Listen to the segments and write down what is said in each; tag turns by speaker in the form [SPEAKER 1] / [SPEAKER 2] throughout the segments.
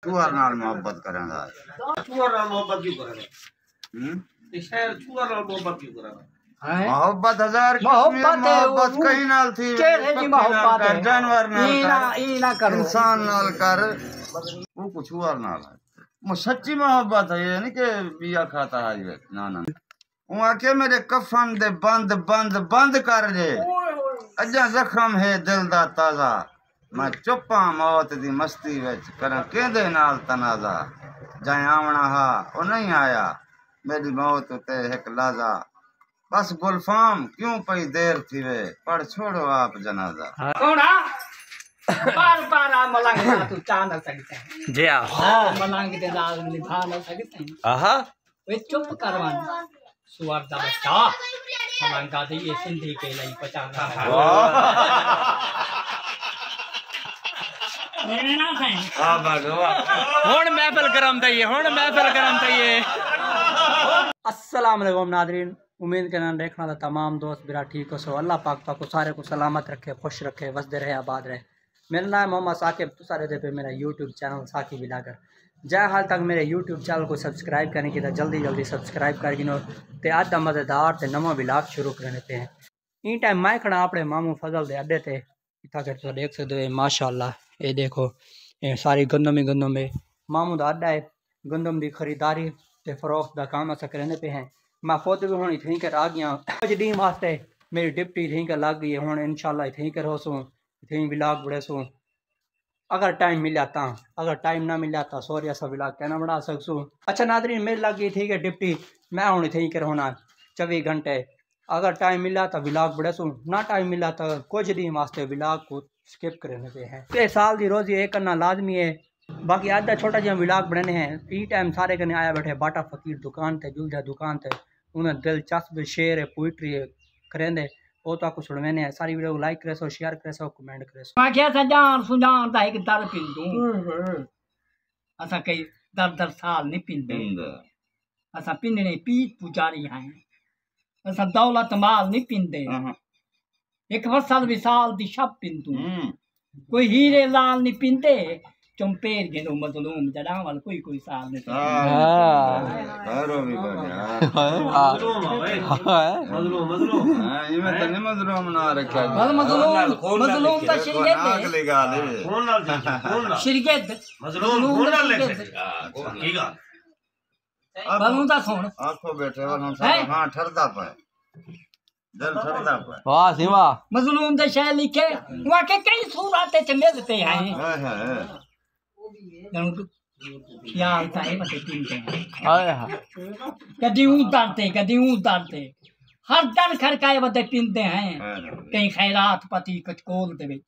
[SPEAKER 1] चूहर नाल मोहब्बत करेंगा।
[SPEAKER 2] चूहर नाल मोहब्बत क्यों करेंगा? शहर चूहर नाल मोहब्बत क्यों करेंगा?
[SPEAKER 1] मोहब्बत हजार मोहब्बत कहीं नाल थी जानवर नाल इंसान नाल कर वो कुछ चूहर नाल है। सच्ची मोहब्बत है, ये नहीं कि बिया खाता है ये। ना ना वो आके मेरे कफन दे बंद बंद बंद कर जे अजा जख्म है दिल दा ताजा। मैं चुप्पा मौत दी मस्ती विच करा केंदे नाल तनाजा। जाए आवना हा ओ नहीं आया मेरी मौत ते एक लाजा। बस गुलफाम क्यों पई देर थी वे पढ़ छोड़ो आप जनाजा।
[SPEAKER 3] सोना बार बार आ मलंग ना तू चा न सकते
[SPEAKER 4] जी हां
[SPEAKER 3] मलंग दे नाल निभा न सकते।
[SPEAKER 4] आहा
[SPEAKER 3] वे चुप करवान सुअर दा बच्चा मलंगा दे ये सिंधी के लिए पचाना है।
[SPEAKER 4] हां भगवान हुन महफिल गरम थई हुन महफिल गरम थई।
[SPEAKER 3] अस्सलाम वालेकुम नाज़रीन, उम्मीद करना देखना था तमाम दोस्त बिरा ठीक हो सो। अल्लाह पाक ताको सारे को सलामत रखे, खुश रखे, वसदे रहे, आबाद रहे। मेरा नाम है मोहम्मद साकिब, तो सारे दे पे मेरा यूट्यूब चैनल साकिब बिलागर। जय हाल तक मेरे यूट्यूब चैनल को सब्सक्राइब करने की जल्दी जल्दी सब्सक्राइब कर गिनो ते आज दा मज़ेदार ते नवा व्लॉग शुरू करने पे हैं। इन टाइम मैं खड़ा अपने मामू फजल दे अड्डे ते इतना कर तो देख सकते हो माशाल्लाह। ये देखो ये सारी गंदम है मामू दा अड्डा है। गंदम की खरीदारी ते फरोख्त का काम अस करने पे हैं। मैं खुद भी हूँ इतनी कर आ गया कुछ दिन वास्ते मेरी डिप्टी इतनी कर लग गई है। हूँ इंशाल्लाह इतनी कर हो सूँ इतनी व्लॉग बड़े सूँ अगर टाइम मिला ता, अगर टाइम ना मिला तो सॉरी ऐसा व्लॉग कहना बना सकूँ। अच्छा नादरीन मेरी लग गई ठीक है डिप्टी, मैं हूँ इतनी कर होना 24 घंटे। अगर टाइम मिला तो व्लॉग बड़े सूँ, ना टाइम मिला तो कुछ दिन वास्ते व्लॉग को स्किप करने पे है। तो साल की रोज़ी एक करना लाजमी है। बाकी आधा छोटा जहा व्लॉग बनाने हैं। ई टाइम सारे कने आया बैठे बाटा फकीर दुकान ते जुलझा दुकान ते उन्हें दिलचस्प शेर है पोइट्री है करेंदे वो तो आपको सुनवाने हैं। सारी वीडियो को लाइक करे सो शेयर करे सो कमेंट करे सो। मैं क्या जान सुजान दा एक दर पिंदू असा कई दर साल नहीं पिंदे असा पिंदने पीत पुजारी हैं। असा दौलत माल नहीं पिंदे एक फसल विसाल दी शब पिंदू कोई हीरे लाल नहीं पिंदे चंपेर गेनो मजलूम जड़ावल कोई साल नहीं।
[SPEAKER 1] मजलूम ना रखा
[SPEAKER 3] मजलूम दा शिरगत मजलूम की गल बनू दा सुन
[SPEAKER 1] आंखों बैठे हां ठरदा पे दिल ठरदा पे।
[SPEAKER 4] वाह सी वाह
[SPEAKER 3] मजलूम दे शेर लिखे वहां के कई सूरत च मिलते हैं। यार ताए मते पिनते हैं कदी उतारते हर दर खड़काए मते पिनते हैं। कहीं खैरात पति कचकोल दे विच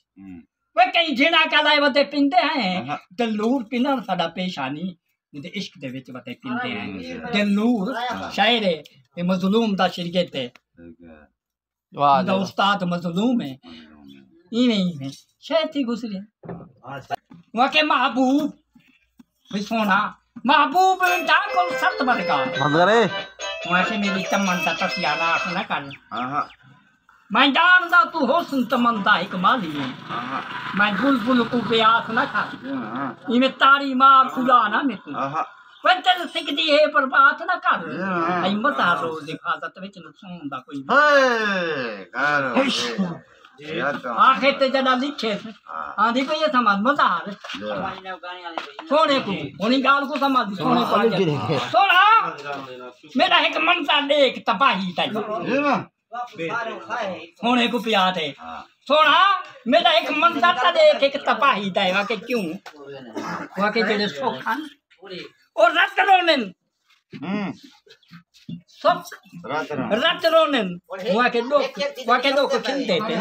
[SPEAKER 3] वे कहीं झिना का लाए मते पिनते हैं। दलूर पिनन साडा पेशानी मुझे इश्क दे विच मते पिनते हैं। दलूर शायर है ये मजलूम दा शिरगत है। वाह दा उस्ताद मजलूम है इवें शायद थी गुजरे वहां के महबूब भी सोना महबूब डाको सत बरका
[SPEAKER 4] मंदरे
[SPEAKER 3] वहां के मेरी तमन्ना तसिया ना न कर मैं जानदा तू हुस्न तमन्ना एक माली है। मैं बुलबुल को प्यास न कर इमे तारी मार खुला ना मैं तू वंतल सिकदी है पर बात ना कर आई मत आ रोज हिफाजत विच नुकसान दा कोई करो आखे ते जड़ा लिखे आंधी पे ये समझ मत आ सोने को उन्हीं गाल को समझ सोने को सोना मेरा एक मनसा देख तबाही ताई सोने को पिया थे सोना मेरा एक मनसा ता देख एक तबाही ताई वाके क्यों वाके जेड़े सोखान और रत रोनन सब रत रोनन वाके लोग खिलते थे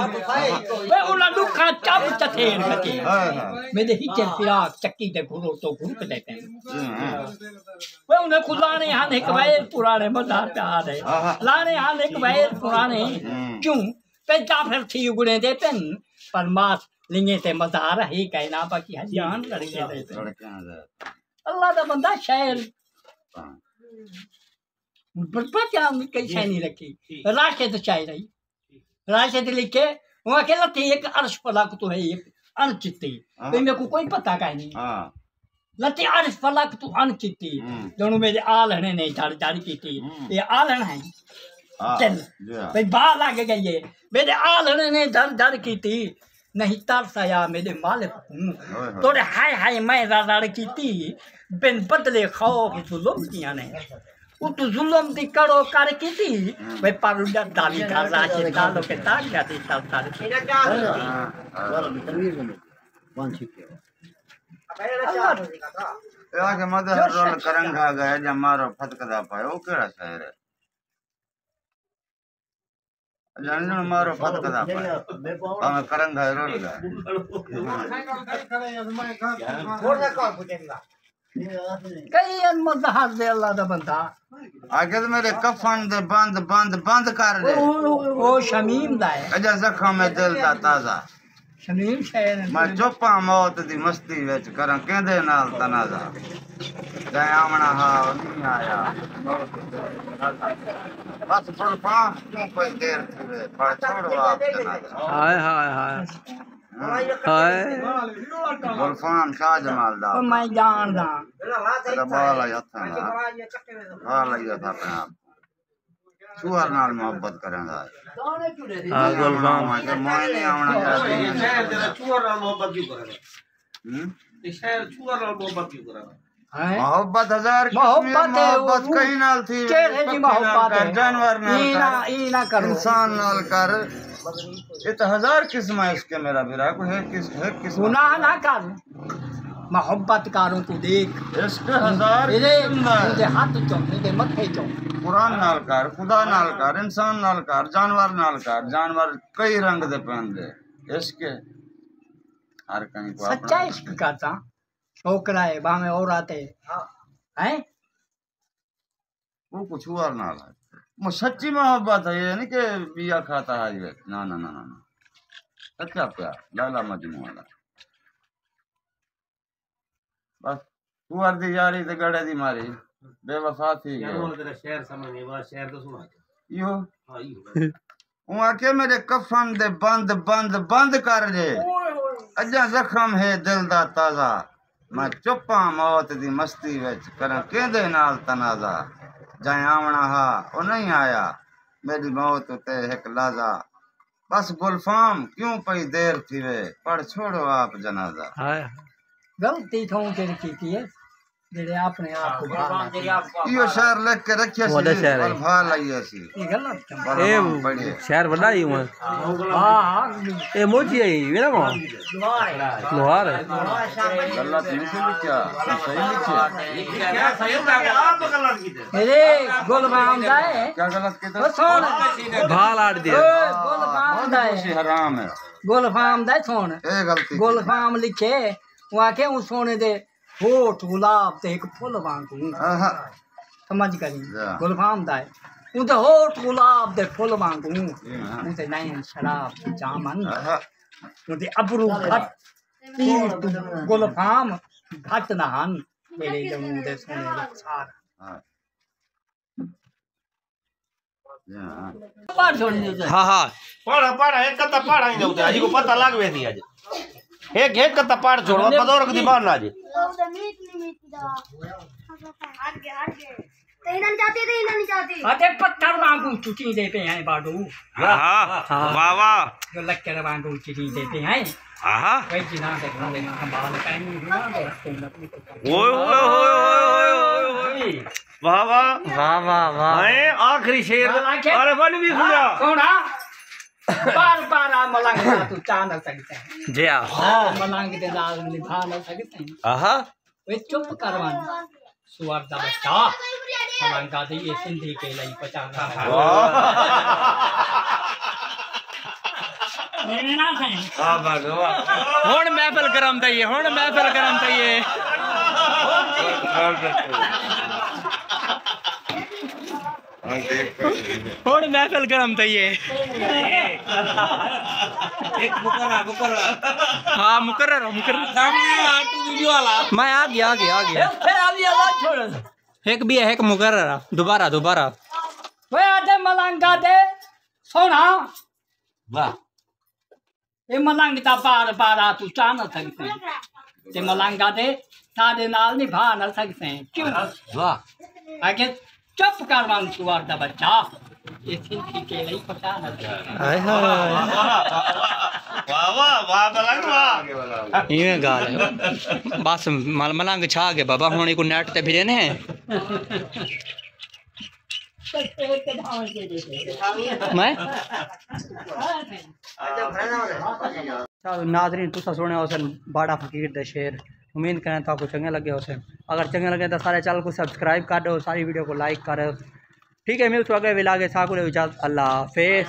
[SPEAKER 3] वे उला दुखा चब चथेर के मेरे हिचे फिराक चक्की ते घुरो तो घुरक देते वे उन्हें खुलाने हाल एक भाई पुराने मजार पे आ रहे लाने हाल एक भाई पुराने क्यों पे जाफर थी उगड़े देते पर मास लिंगे ते मजार ही कहना बाकी हजान लड़के देते अल्लाह दा बंदा शायर क्या कई शाय नहीं रखी राशद चाय रही राशद लिखे वहाँ के लती एक अर्श पला को तो है एक अनचित्ती तो मेरे को कोई पता का नहीं लती अर्श फलक तू अन कीती दोनों मेरे आलने नहीं झाड़ झाड़ कीती ये आलन है चल भाई बाहर लागे गई है मेरे आलने ने झाड़ झाड़ कीती नहीं तरस आया मेरे मालिक हूँ तोड़े हाय हाय मैं राड़ कीती बिन बदले खौफ जुल्म किया ने वो तो जुल्म दी करो कर कीती भाई पर दावी कर राशि डालो के ताक जाती तब तार
[SPEAKER 1] आगे मदर रोल करंगा गया जब मारो फतकदा पाए वो केड़ा शहर है जानने मारो फतकदा पाए हमें करंगा रोल गया
[SPEAKER 3] कई अनमदहार दे अल्लाह दा बंदा
[SPEAKER 1] आगे तो मेरे कफन दे बंद बंद बंद कर दे
[SPEAKER 3] वो शमीम दा है
[SPEAKER 1] अजा जख्म में दिल दा ताजा
[SPEAKER 3] शमीम शहर
[SPEAKER 1] मैं चुप्पा मौत दी मस्ती विच करा केंदे नाल तनाजा जय आमना हा नहीं आया बस पर पांच क्यों कोई देर थी पर छोड़ो आप तनाजा
[SPEAKER 4] हाय हाय हाय हाय
[SPEAKER 1] गुलफाम शाह जमाल दा
[SPEAKER 3] मैं जानदा
[SPEAKER 1] तेरा बाल आई हथा दा बाल आई था अपने आप सुअर नाल मोहब्बत करेंगा
[SPEAKER 4] हां गुलफाम
[SPEAKER 1] के मैं नहीं आना
[SPEAKER 2] ये शहर तेरा चूर नाल मोहब्बत क्यों करेगा ये शहर चूर नाल मोहब्बत क्यों करेगा
[SPEAKER 1] मोहब्बत हजार मोहब्बत कहीं नाल थी
[SPEAKER 3] केड़े दी मोहब्बत है
[SPEAKER 1] जानवर नाल
[SPEAKER 3] ई ना करो
[SPEAKER 1] इंसान नाल कर ये तो हजार किस्म है इसके मेरा बिरा को है किस
[SPEAKER 3] गुनाह ना कर मोहब्बत कारों को देख
[SPEAKER 1] इसके हजार
[SPEAKER 3] मेरे हाथ चो मेरे मथे चो
[SPEAKER 1] कुरान नाल कर खुदा नाल कर इंसान नाल कर जानवर कई रंग दे पहनदे इसके हर कहीं को
[SPEAKER 3] सच्चा इश्क करता छोकरा है बामे औरत है हैं
[SPEAKER 1] वो कुछ हुआ नाल है वो सच्ची मोहब्बत है ये नहीं कि बिया खाता है ये ना ना ना ना सच्चा प्यार लाला मजनू वाला बस तू अर्धी यारी ते गड़े दी मारी बेवफा थी
[SPEAKER 2] यार तेरा शहर समझ नहीं बा शहर तो सुना
[SPEAKER 1] यो
[SPEAKER 2] हां यो
[SPEAKER 1] वो आके मेरे कफन दे बंद बंद बंद कर दे अजा जख्म है दिल दा ताजा मैं चुप्पा मौत दी मस्ती विच करा केंदे नाल तनाजा जाए आमना हा वो नहीं आया मेरी मौत ते एक लाजा बस गुलफाम क्यों पई देर थी वे पर छोड़ो आप जनाजा
[SPEAKER 4] हाय
[SPEAKER 3] गलती थों के की है जेड़े अपने आप को भाल
[SPEAKER 1] यो शहर लिख के रखिया सी और भाल आई सी
[SPEAKER 3] ये गलत
[SPEAKER 4] ए शहर बड़ा ही हुआ
[SPEAKER 3] हां
[SPEAKER 4] ए मोची आई मेरा को लोहार है
[SPEAKER 1] गलत नहीं से लिखा सही लिखा
[SPEAKER 2] क्या सही होता है आप गलत की
[SPEAKER 3] मेरे गुलफाम दा है
[SPEAKER 1] क्या गलत के
[SPEAKER 3] ओ सुन
[SPEAKER 4] भाल आड़ दिया
[SPEAKER 3] गुलफाम दा है
[SPEAKER 1] हराम है
[SPEAKER 3] गुलफाम दा सुन
[SPEAKER 1] ए गलती
[SPEAKER 3] गुलफाम लिखे वहां के उस सोने दे होठ गुलाब ते एक फुल वांगू समझ गई गुलफाम दा है उनते होठ गुलाब दे फुल वांगू उनते नैन शराब जामन उनते अबरू घट तीर गुलफाम घट नहन तेरे जमू दे सोने रुखसार पढ़ छोड़ी दे
[SPEAKER 4] हां हां
[SPEAKER 2] पढ़ा एक कता पढ़ा ही दउते आज को पता लागवे थी आज एक कता पढ़ छोड़ बदौर की बात ना आज
[SPEAKER 3] अरे पत्थर वांगू चुटी देते हैं बाडू
[SPEAKER 4] हां वाह वाह
[SPEAKER 3] जो लक्कड़ वांगू चुटी देते हैं
[SPEAKER 4] हां
[SPEAKER 3] वही जिना देखना संभाल काई ना
[SPEAKER 4] ओए ओए ओए ओए वाह वाह वाह वाह वाह है आखिरी शेर अरे वन भी सुना
[SPEAKER 3] सोना बार बार मलंग का तू चा न सकते हैं
[SPEAKER 4] जी हां
[SPEAKER 3] मलंग के दाल निभा न सकते हैं
[SPEAKER 4] आहा
[SPEAKER 3] वे चुप करवान सुअर दा बच्चा मलंग का ये सिंधी के लिए पचाना मेरे ना है
[SPEAKER 1] हां भगवान
[SPEAKER 4] हुन महफिल करम दईए हुन महफिल करम दईए हुन महफिल करम दईए
[SPEAKER 2] एक मुकर्रर
[SPEAKER 4] हां मुकर्रर
[SPEAKER 2] सामने तू वीडियो वाला
[SPEAKER 4] मैं आ गया
[SPEAKER 3] फिर अभी आवाज छोड़
[SPEAKER 4] एक भी है एक मुकर्रर दोबारा
[SPEAKER 3] वे आते मलंगा दे सोना
[SPEAKER 2] वाह
[SPEAKER 3] ये मलंग ता बार बार तू चा न सकते हैं ते मलंगा दे साडे नाल निभा न सकते क्यों
[SPEAKER 4] वाह
[SPEAKER 3] आगे चुप कर मान कुवार दा बच्चा ये सिंधी के नहीं पता न
[SPEAKER 4] हाय हाय
[SPEAKER 2] वाह वाह वाह मलंग वाह
[SPEAKER 3] इवे गाल है बस मलंग छा के बाबा हुणी को नेट ते फिरे ने मैं चलो नाज़रीन तुसा सुने होसन बाड़ा फकीर दे शेर उम्मीद करें तो आपको चंगे लगे होसन अगर चंगे लगे तो सारे चैनल को सब्सक्राइब कर दो सारी वीडियो को लाइक करो ठीक है मिलते अगले विलागे साकुले इजाज़त अल्लाह हाफिज़।